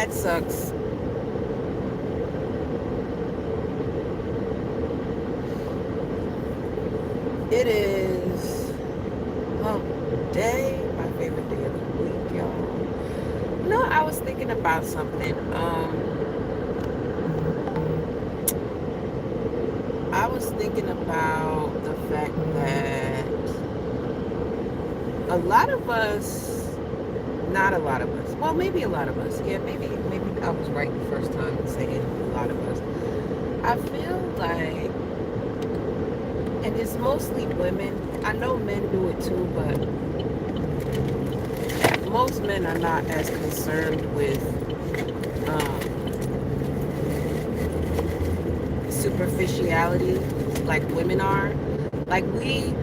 that sucks. It is hump day, my favorite day of the week, y'all. No, I was thinking about something. I was thinking about the fact that a lot of us, not a lot of us, well, maybe a lot of us, yeah, maybe I was right the first time in saying a lot of us. I feel like, and it's mostly women. I know men do it too, but most men are not as concerned with superficiality like women are. Like, we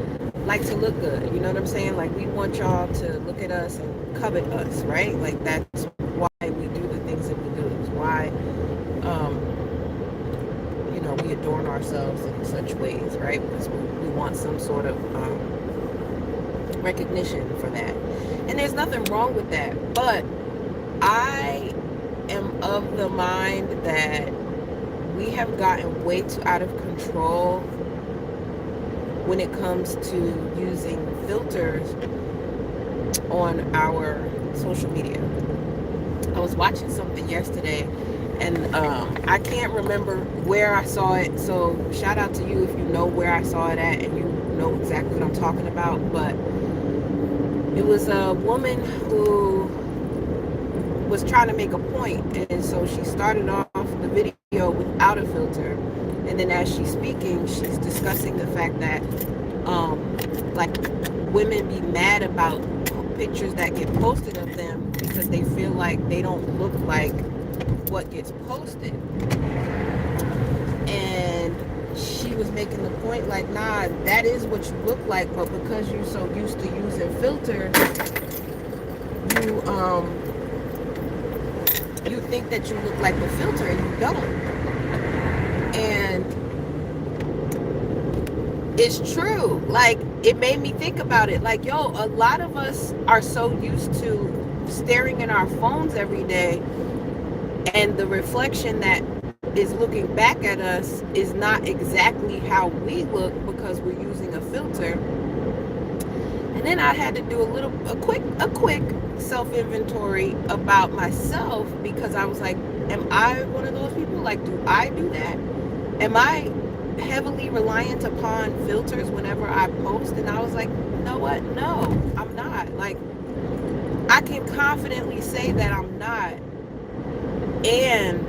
like to look good, you know what I'm saying? Like, we want y'all to look at us and covet us, right? Like, that's why we do the things that we do. It's why we adorn ourselves in such ways, right? Because we want some sort of recognition for that. And there's nothing wrong with that. But I am of the mind that we have gotten way too out of control when it comes to using filters on our social media. I was watching something yesterday, and I can't remember where I saw it, so shout out to you if you know where I saw it at and you know exactly what I'm talking about. But it was a woman who was trying to make a point, and so she started off the video without a filter, and then as she's speaking, she's discussing the fact that like, women be mad about pictures that get posted of them because they feel like they don't look like what gets posted. And she was making the point like, nah, that is what you look like, but because you're so used to using filters, you think that you look like the filter, and you don't. And it's true. Like, it made me think about it. Like, yo, a lot of us are so used to staring at our phones every day, and the reflection that is looking back at us is not exactly how we look because we're using a filter. And then I had to do a quick self-inventory about myself, because I was like, am I one of those people? Like, do I do that? Am I heavily reliant upon filters whenever I post? And I was like, you know what? No, I'm not. Like, I can confidently say that I'm not. And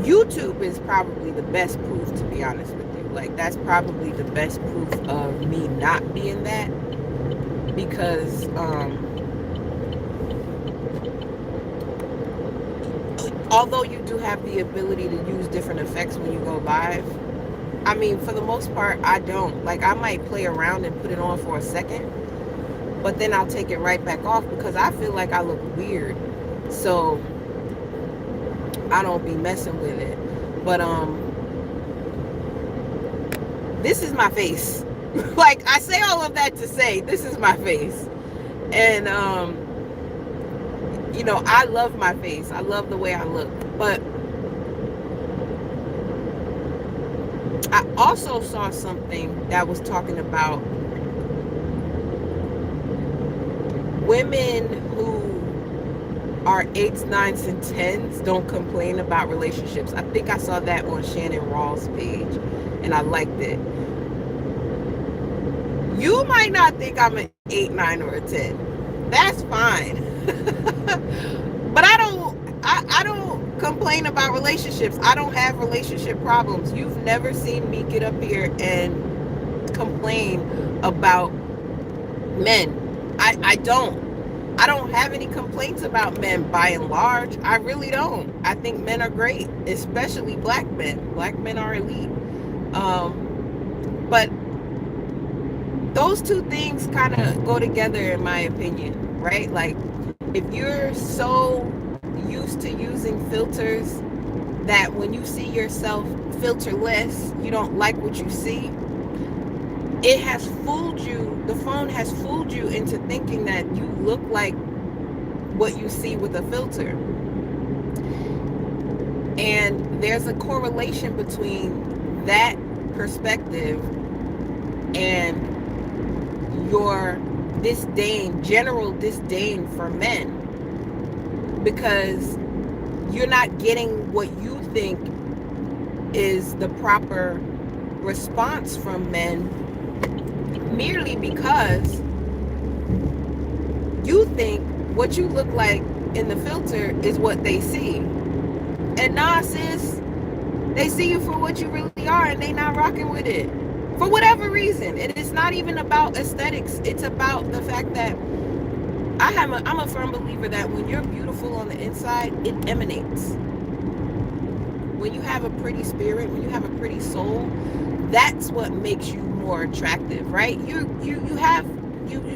YouTube is probably the best proof, to be honest with you. Like, that's probably the best proof of me not being that, because although you do have the ability to use different effects when you go live, I mean, for the most part, I don't. Like, I might play around and put it on for a second, but then I'll take it right back off because I feel like I look weird. So I don't be messing with it. But this is my face. Like, I say all of that to say this is my face. And I love my face. I love the way I look. But I also saw something that was talking about women who are 8s, 9s, and 10s don't complain about relationships. I think I saw that on Shannon Rawls' page, and I liked it. You might not think I'm an 8, 9, or a 10. That's fine. But I don't complain about relationships. I don't have relationship problems. You've never seen me get up here and complain about men. I don't have any complaints about men by and large. I really don't. I think men are great, especially black men. Black men are elite. But those two things kind of go together, in my opinion, right? Like, if you're so used to using filters that when you see yourself filterless, you don't like what you see, it has fooled you, the phone has fooled you into thinking that you look like what you see with a filter. And there's a correlation between that perspective and your disdain, general disdain for men, because you're not getting what you think is the proper response from men merely because you think what you look like in the filter is what they see. And nah, sis, they see you for what you really are, and they not rocking with it for whatever reason. And it's not even about aesthetics. It's about the fact that I'm a firm believer that when you're beautiful on the inside, it emanates. When you have a pretty spirit, when you have a pretty soul, that's what makes you more attractive, right? You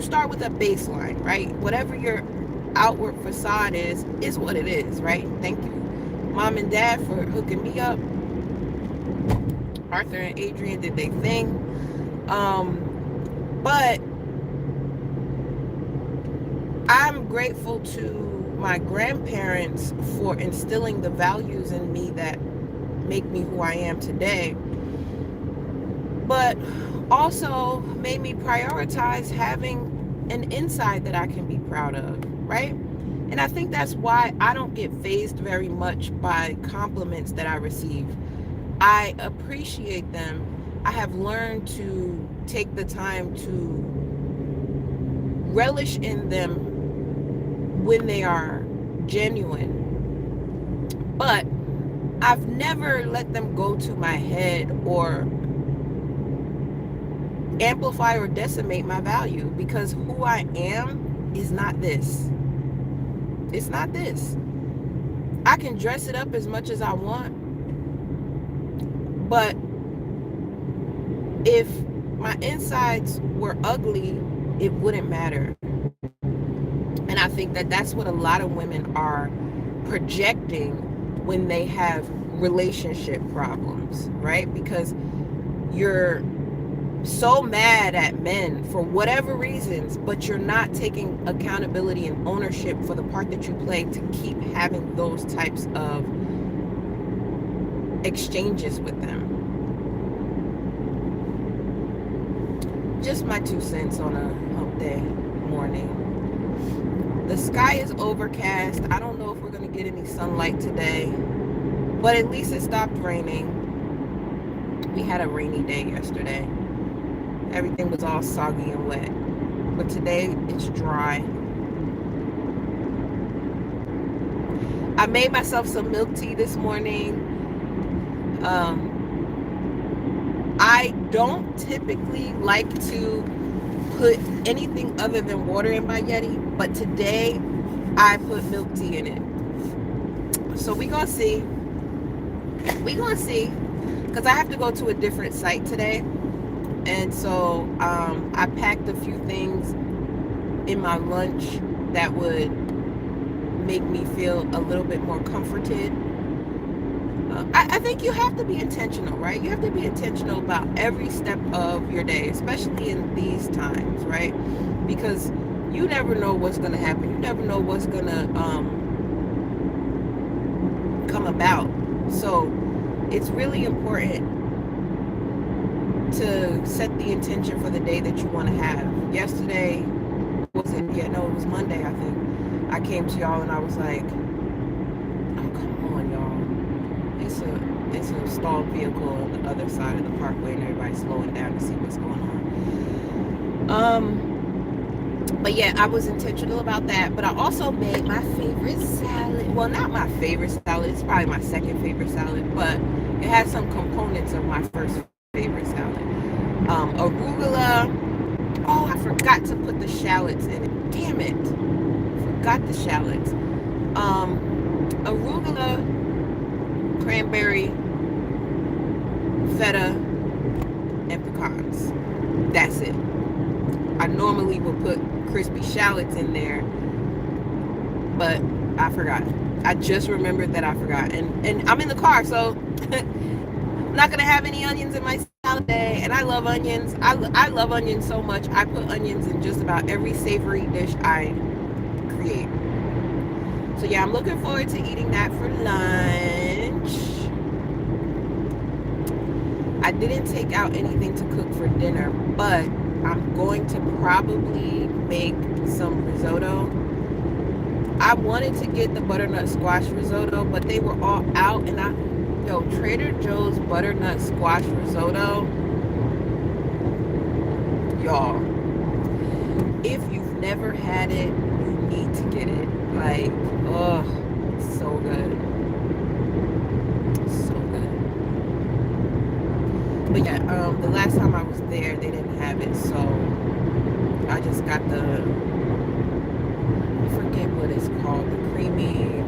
start with a baseline, right? Whatever your outward facade is what it is, right? Thank you, Mom and Dad, for hooking me up. Arthur and Adrian did their thing. But I'm grateful to my grandparents for instilling the values in me that make me who I am today, but also made me prioritize having an inside that I can be proud of, right? And I think that's why I don't get fazed very much by compliments that I receive. I appreciate them. I have learned to take the time to relish in them when they are genuine. But I've never let them go to my head or amplify or decimate my value, because who I am is not this. It's not this. I can dress it up as much as I want, but if my insides were ugly, it wouldn't matter. And I think that that's what a lot of women are projecting when they have relationship problems, right? Because you're so mad at men for whatever reasons, but you're not taking accountability and ownership for the part that you play to keep having those types of exchanges with them. Just my 2 cents on a hump day morning. The sky is overcast. I don't know if we're going to get any sunlight today, but at least it stopped raining. We had a rainy day yesterday. Everything was all soggy and wet, but today it's dry. I made myself some milk tea this morning. I don't typically like to put anything other than water in my Yeti, but today I put milk tea in it. So we gonna see, because I have to go to a different site today. And so I packed a few things in my lunch that would make me feel a little bit more comforted. I think you have to be intentional, right? You have to be intentional about every step of your day, especially in these times, right? Because you never know what's going to happen. You never know what's going to come about. So it's really important to set the intention for the day that you want to have. Yesterday, it was Monday, I think. I came to y'all and I was like, oh, come on, y'all. It's a stalled vehicle on the other side of the parkway and everybody's slowing down to see what's going on. But yeah, I was intentional about that. But I also made my favorite salad. Well, not my favorite salad. It's probably my second favorite salad, but it has some components of my first favorite salad. Arugula. Oh, I forgot to put the shallots in it. Damn it. Forgot the shallots. Arugula, cranberry, feta, and pecans. That's it. I normally would put crispy shallots in there, but I forgot. I just remembered that I forgot. And I'm in the car, so I'm not going to have any onions in my salad. holiday, and I love onions. I love onions so much. I put onions in just about every savory dish I create. So yeah, I'm looking forward to eating that for lunch. I didn't take out anything to cook for dinner, but I'm going to probably make some risotto. I wanted to get the butternut squash risotto, but they were all out, and Trader Joe's butternut squash risotto, y'all, if you've never had it, you need to get it. Like, oh, it's so good. So good. But yeah, the last time I was there, they didn't have it, so I just got I forget what it's called, the creamy,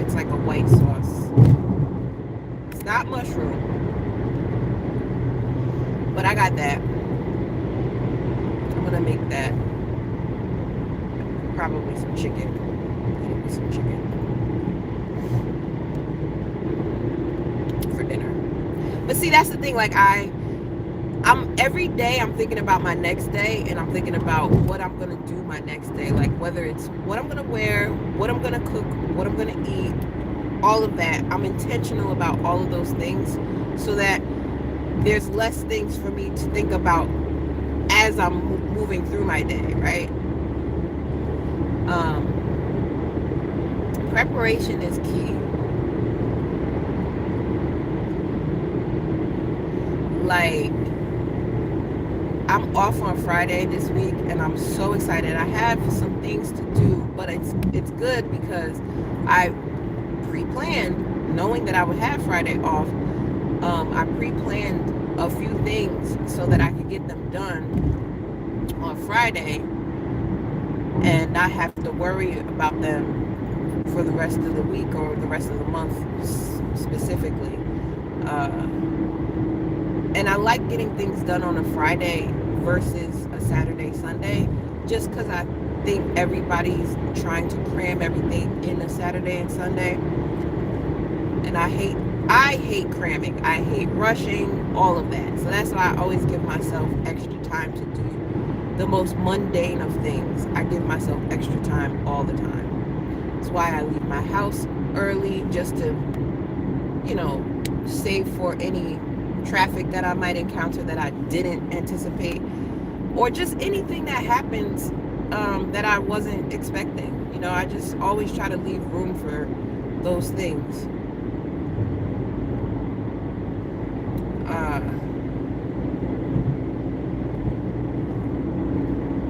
it's like a white sauce. It's not mushroom, but I got that. I'm gonna make that. Probably some chicken. Maybe some chicken for dinner. But see, that's the thing. Like I'm every day I'm thinking about my next day, and I'm thinking about what I'm gonna do my next day. Like whether it's what I'm gonna wear, what I'm gonna cook, what I'm gonna eat, all of that. I'm intentional about all of those things, so that there's less things for me to think about as I'm moving through my day, right? Preparation is key. Like, I'm off on Friday this week, and I'm so excited. I have some things to do, but it's good because I pre-planned, knowing that I would have Friday off. I pre-planned a few things so that I could get them done on Friday and not have to worry about them for the rest of the week or the rest of the month specifically. And I like getting things done on a Friday versus a Saturday, Sunday, just because I think everybody's trying to cram everything in a Saturday and Sunday. And I hate cramming. I hate rushing, all of that. So that's why I always give myself extra time to do the most mundane of things. I give myself extra time all the time. That's why I leave my house early, just to, save for any traffic that I might encounter that I didn't anticipate, or just anything that happens that I wasn't expecting. I just always try to leave room for those things.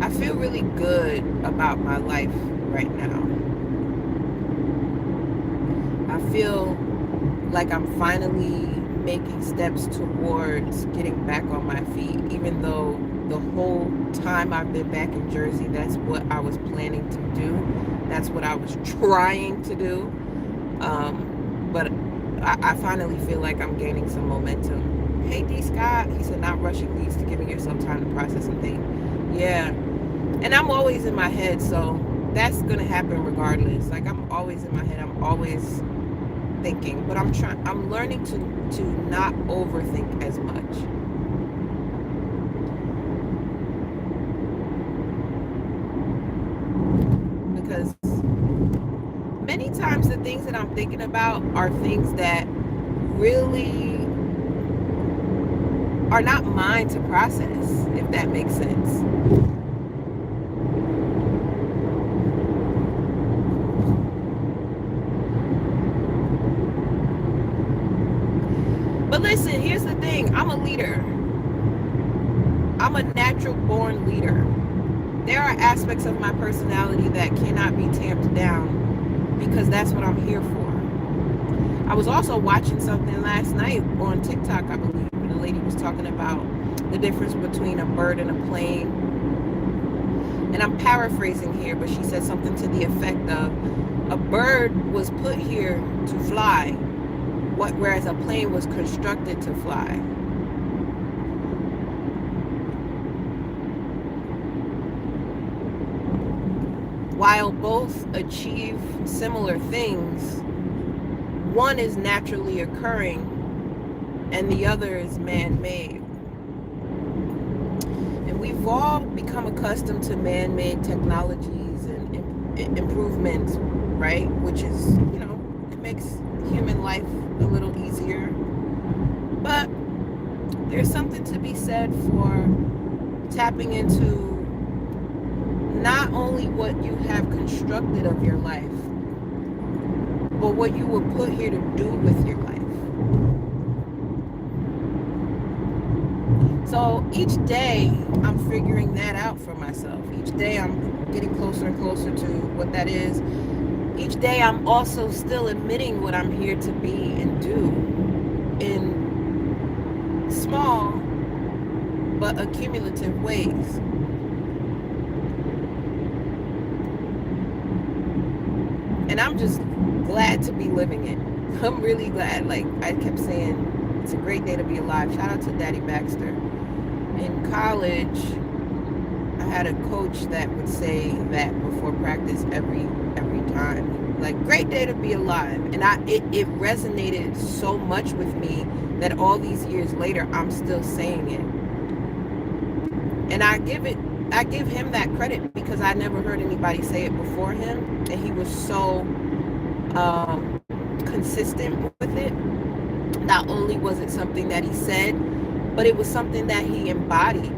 I feel really good about my life right now. I feel like I'm finally making steps towards getting back on my feet, even though the whole time I've been back in Jersey, that's what I was planning to do. That's what I was trying to do. But I finally feel like I'm gaining some momentum. Hey, D. Scott, he said, not rushing leads to giving yourself time to process something. Yeah. And I'm always in my head, so that's going to happen regardless. Like, I'm always in my head. I'm always thinking, but I'm learning to not overthink as much. Because many times the things that I'm thinking about are things that really are not mine to process, if that makes sense. But listen, here's the thing. I'm a leader. I'm a natural born leader. There are aspects of my personality that cannot be tamped down, because that's what I'm here for. I was also watching something last night on TikTok, I believe, and the lady was talking about the difference between a bird and a plane. And I'm paraphrasing here, but she said something to the effect of, a bird was put here to fly, whereas a plane was constructed to fly. While both achieve similar things, one is naturally occurring and the other is man-made. And we've all become accustomed to man-made technologies and improvements, right? Which is, it makes human life a little easier. But there's something to be said for tapping into not only what you have constructed of your life, but what you were put here to do with your life. So each day I'm figuring that out for myself. Each day I'm getting closer and closer to what that is. Each day I'm also still admitting what I'm here to be and do in small but accumulative ways. And I'm just glad to be living it. I'm really glad. Like I kept saying, it's a great day to be alive. Shout out to Daddy Baxter. In college, I had a coach that would say that before practice every time. Like, great day to be alive. And it resonated so much with me that all these years later, I'm still saying it. And I give him that credit because I never heard anybody say it before him. And he was so consistent with it. Not only was it something that he said, but it was something that he embodied.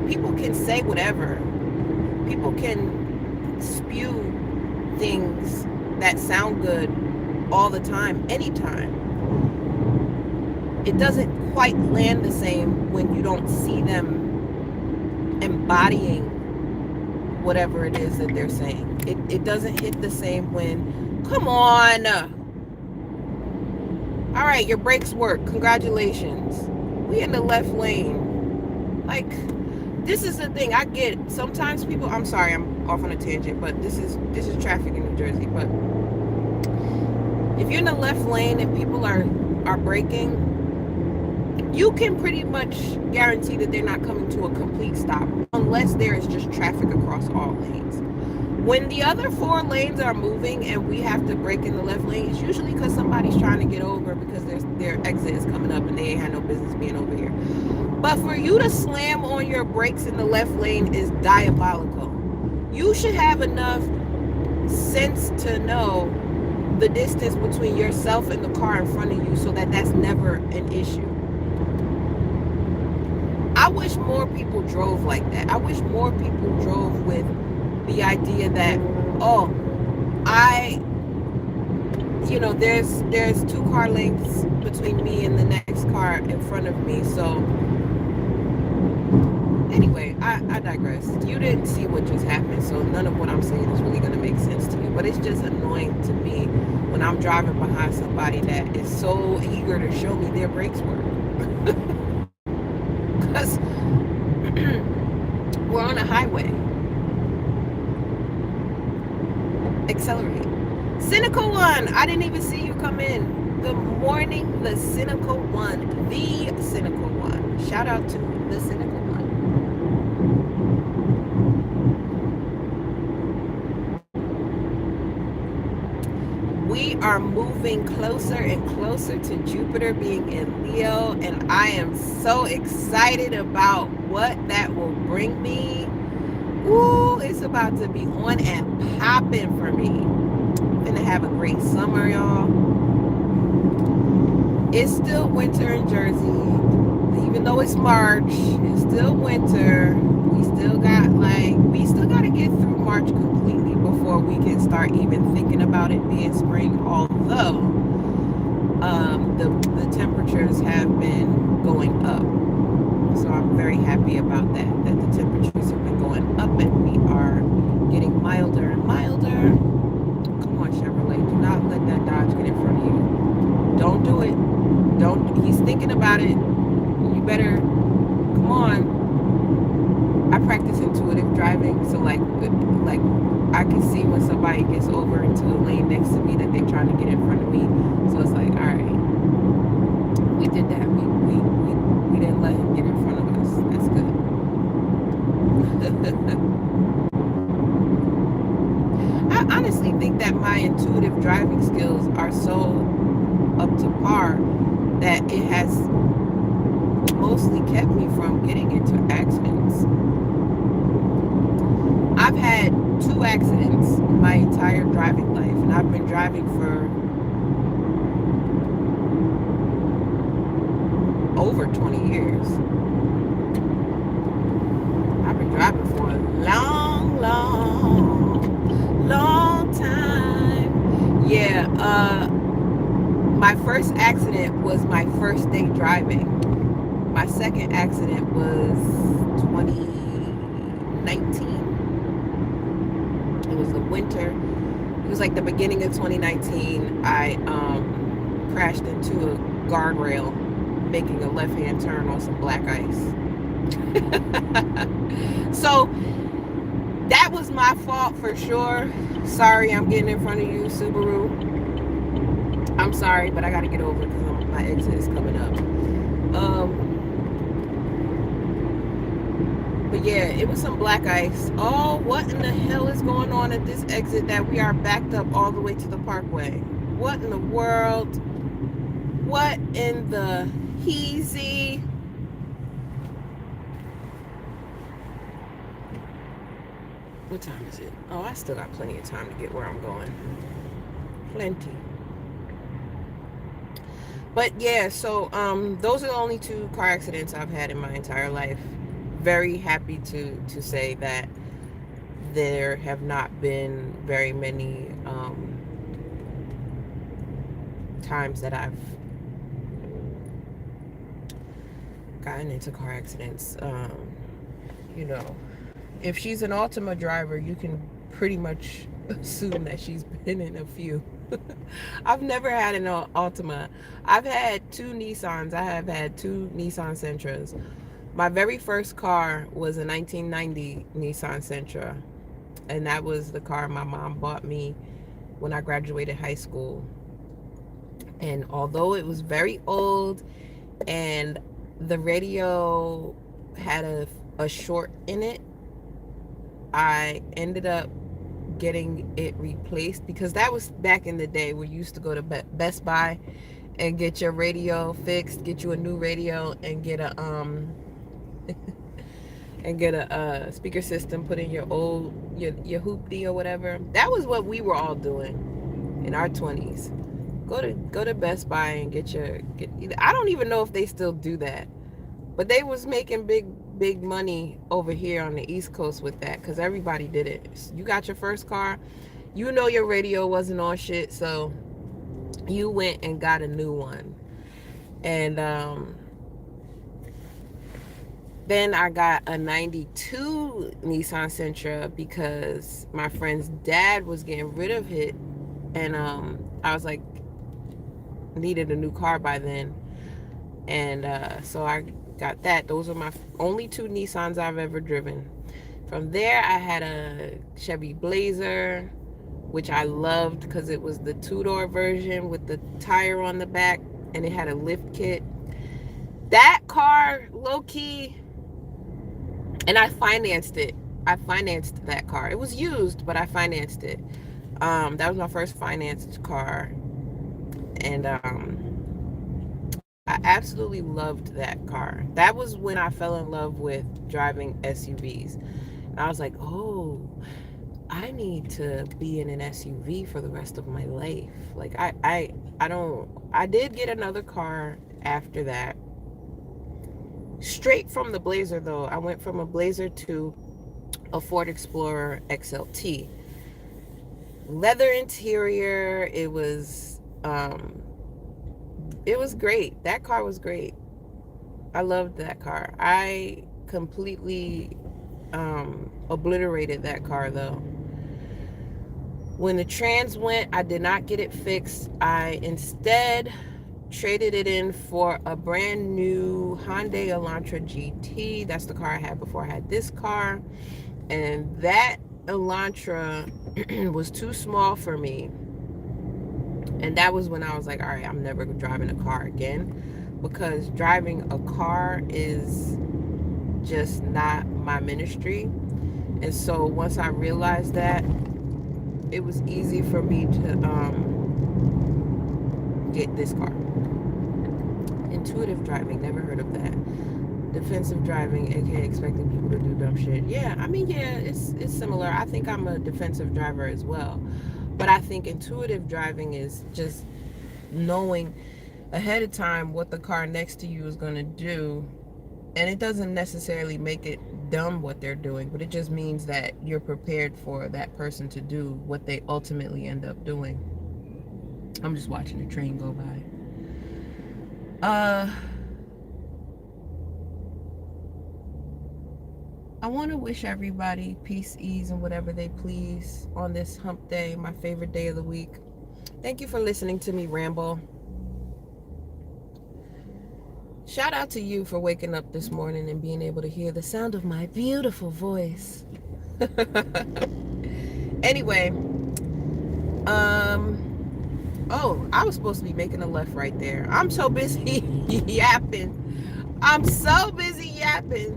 People can say whatever. People can spew things that sound good all the time, anytime. It doesn't quite land the same when you don't see them embodying whatever it is that they're saying. It doesn't hit the same when, come on. All right, your brakes work. Congratulations. We in the left lane. Like, this is the thing. I get sometimes people, I'm sorry, I'm off on a tangent, but this is traffic in New Jersey. But if you're in the left lane and people are braking, you can pretty much guarantee that they're not coming to a complete stop unless there is just traffic across all lanes. When the other 4 lanes are moving and we have to brake in the left lane, it's usually because somebody's trying to get over because their exit is coming up and they ain't had no business being over here. But for you to slam on your brakes in the left lane is diabolical. You should have enough sense to know the distance between yourself and the car in front of you so that that's never an issue. I wish more people drove like that. I wish more people drove with the idea that, there's 2 car lengths between me and the next car in front of me. So anyway, I digress. You didn't see what just happened, so none of what I'm saying is really going to make sense to you. But it's just annoying to me when I'm driving behind somebody that is so eager to show me their brakes work. Because we're on a highway. Accelerate. Cynical One, I didn't even see you come in. Good morning, the Cynical One. The Cynical One. Shout out to the Cynical One. We are moving closer and closer to Jupiter being in Leo, and I am so excited about what that will bring me. Ooh, it's about to be on and popping for me. I'm gonna have a great summer, y'all. It's still winter in Jersey. Even though it's March, it's still winter. We still got to get through March completely before we can start even thinking about it being spring. Although the temperatures have been going up. So I'm very happy about that the temperatures have been going up and we are getting milder and milder. Come on, Chevrolet, do not let that Dodge get in front of you. Don't do it. He's thinking about it. You better, come on. I practice intuitive driving, so like I can see when somebody gets over into the lane next to me that they're trying to get in front of me. So it's like, all right, we did that. We didn't let him get in front of us. That's good. I honestly think that my intuitive driving skills are so up to par that it has mostly kept me from getting into accidents. I've had 2 accidents my entire driving life, and I've been driving for over 20 years. I've been driving for a long, long, long time. Yeah, my first accident was my first day driving. My second accident was 2019. It was the winter. It was like the beginning of 2019. I crashed into a guardrail making a left-hand turn on some black ice. So that was my fault for sure. Sorry, I'm getting in front of you, Subaru. I'm sorry, but I got to get over it because my exit is coming up. But yeah, it was some black ice. Oh, what in the hell is going on at this exit that we are backed up all the way to the parkway? What in the world? What in the heezy? What time is it? Oh, I still got plenty of time to get where I'm going. Plenty. But yeah, so those are the only 2 car accidents I've had in my entire life. Very happy to say that there have not been very many times that I've gotten into car accidents. You know, if she's an Altima driver, you can pretty much assume that she's been in a few. I've never had an Altima. I've had 2 Nissans. I have had 2 Nissan Sentras. My very first car was a 1990 Nissan Sentra, and that was the car my mom bought me when I graduated high school. And although it was very old and the radio had a short in it, I ended up getting it replaced, because that was back in the day where you used to go to Best Buy and get your radio fixed, get you a new radio, and get a and get a speaker system put in your old your hoopty or whatever. That was what we were all doing in our 20s. Go to Best Buy and get I don't even know if they still do that, but they was making big money over here on the East Coast with that, because everybody did it. You got your first car, you know your radio wasn't on shit, so you went and got a new one. And then I got a 92 Nissan Sentra because my friend's dad was getting rid of it, and I was like, needed a new car by then, and so I got that. Those are my only 2 Nissans I've ever driven. From there, I had a Chevy Blazer, which I loved because it was the 2-door version with the tire on the back, and it had a lift kit. That car, low-key, and I financed it. I financed that car. It was used, but I financed it. That was my first financed car, and I absolutely loved that car. That was when I fell in love with driving SUVs. And I was like, oh, I need to be in an SUV for the rest of my life. Like I did get another car after that. Straight from the Blazer though. I went from a Blazer to a Ford Explorer XLT. Leather interior, it was great. That car was great. I loved that car. I completely obliterated that car though. When the trans went, I did not get it fixed. I instead traded it in for a brand new Hyundai Elantra GT. That's the car I had before I had this car. And that Elantra was too small for me. And that was when I was like, all right, I'm never driving a car again, because driving a car is just not my ministry. And so once I realized that, it was easy for me to get this car. Intuitive driving, never heard of that. Defensive driving, aka expecting people to do dumb shit. Yeah, I mean, yeah, it's similar. I think I'm a defensive driver as well. But I think intuitive driving is just knowing ahead of time what the car next to you is going to do. And it doesn't necessarily make it dumb what they're doing, but it just means that you're prepared for that person to do what they ultimately end up doing. I'm just watching the train go by. I want to wish everybody peace, ease, and whatever they please on this hump day, my favorite day of the week. Thank you for listening to me ramble. Shout out to you for waking up this morning and being able to hear the sound of my beautiful voice. Anyway, oh, I was supposed to be making a left right there. I'm so busy yapping. I'm so busy yapping.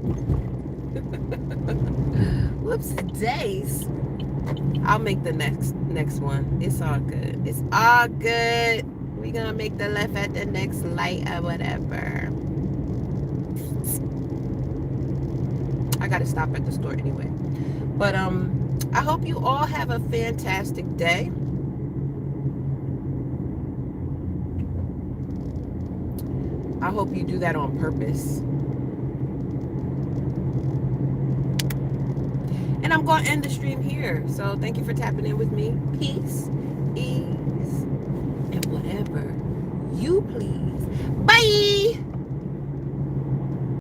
Whoops days. I'll make the next one. It's all good. It's all good. We're gonna make the left at the next light or whatever. I gotta stop at the store anyway. But I hope you all have a fantastic day. I hope you do that on purpose. And I'm going to end the stream here. So thank you for tapping in with me. Peace, ease, and whatever you please. Bye!